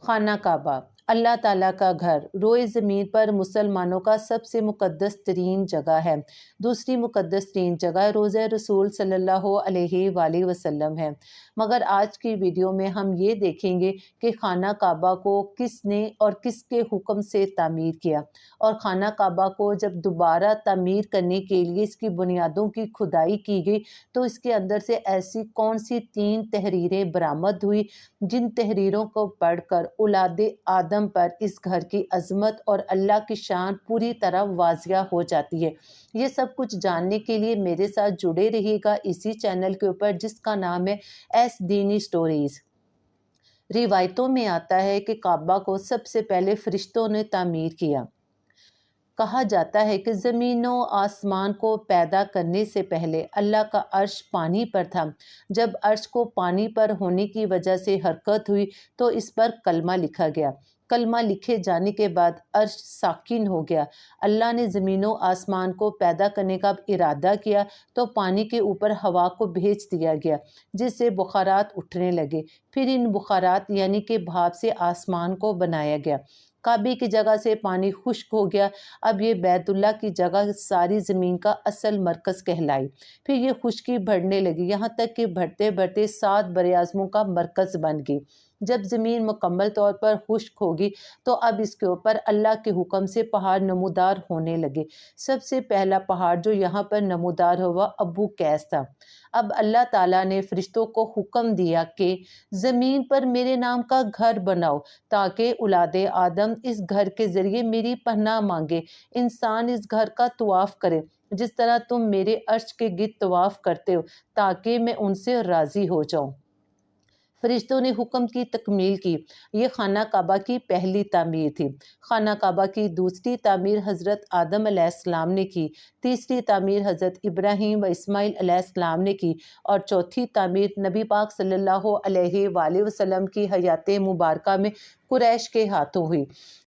خانہ کعبہ اللہ تعالیٰ کا گھر روئے زمین پر مسلمانوں کا سب سے مقدس ترین جگہ ہے۔ دوسری مقدس ترین جگہ روضہ رسول صلی اللہ علیہ وآلہ وسلم ہے۔ مگر آج کی ویڈیو میں ہم یہ دیکھیں گے کہ خانہ کعبہ کو کس نے اور کس کے حکم سے تعمیر کیا، اور خانہ کعبہ کو جب دوبارہ تعمیر کرنے کے لیے اس کی بنیادوں کی کھدائی کی گئی تو اس کے اندر سے ایسی کون سی 3 تحریریں برآمد ہوئی جن تحریروں کو پڑھ کر اولاد آدم پر اس گھر کی عظمت اور اللہ کی شان پوری طرح واضح ہو جاتی ہے۔ یہ سب کچھ جاننے کے لیے میرے ساتھ جڑے رہیے گا اسی چینل کے اوپر جس کا نام ہے ایس دینی سٹوریز۔ روایتوں میں آتا ہے کہ کعبہ کو سب سے پہلے فرشتوں نے تعمیر کیا۔ کہا جاتا ہے کہ زمین و آسمان کو پیدا کرنے سے پہلے اللہ کا عرش پانی پر تھا۔ جب عرش کو پانی پر ہونے کی وجہ سے حرکت ہوئی تو اس پر کلمہ لکھا گیا۔ کلمہ لکھے جانے کے بعد عرش ساکن ہو گیا۔ اللہ نے زمین و آسمان کو پیدا کرنے کا ارادہ کیا تو پانی کے اوپر ہوا کو بھیج دیا گیا جس سے بخارات اٹھنے لگے۔ پھر ان بخارات یعنی کہ بھاپ سے آسمان کو بنایا گیا۔ کعبے کی جگہ سے پانی خشک ہو گیا۔ اب یہ بیت اللہ کی جگہ ساری زمین کا اصل مرکز کہلائی۔ پھر یہ خشکی بڑھنے لگی یہاں تک کہ بڑھتے بڑھتے 7 براعظموں کا مرکز بن گئی۔ جب زمین مکمل طور پر خشک ہوگی تو اب اس کے اوپر اللہ کے حکم سے پہاڑ نمودار ہونے لگے۔ سب سے پہلا پہاڑ جو یہاں پر نمودار ہوا ابو قیس تھا۔ اب اللہ تعالیٰ نے فرشتوں کو حکم دیا کہ زمین پر میرے نام کا گھر بناؤ تاکہ اولاد آدم اس گھر کے ذریعے میری پناہ مانگے۔ انسان اس گھر کا طواف کرے جس طرح تم میرے عرش کے گرد طواف کرتے ہو تاکہ میں ان سے راضی ہو جاؤں۔ فرشتوں نے حکم کی تکمیل کی۔ یہ خانہ کعبہ کی پہلی تعمیر تھی۔ خانہ کعبہ کی دوسری تعمیر حضرت آدم علیہ السلام نے کی، تیسری تعمیر حضرت ابراہیم و اسماعیل علیہ السلام نے کی، اور چوتھی تعمیر نبی پاک صلی اللہ علیہ وآلہ وسلم کی حیات مبارکہ میں قریش کے ہاتھوں ہوئی۔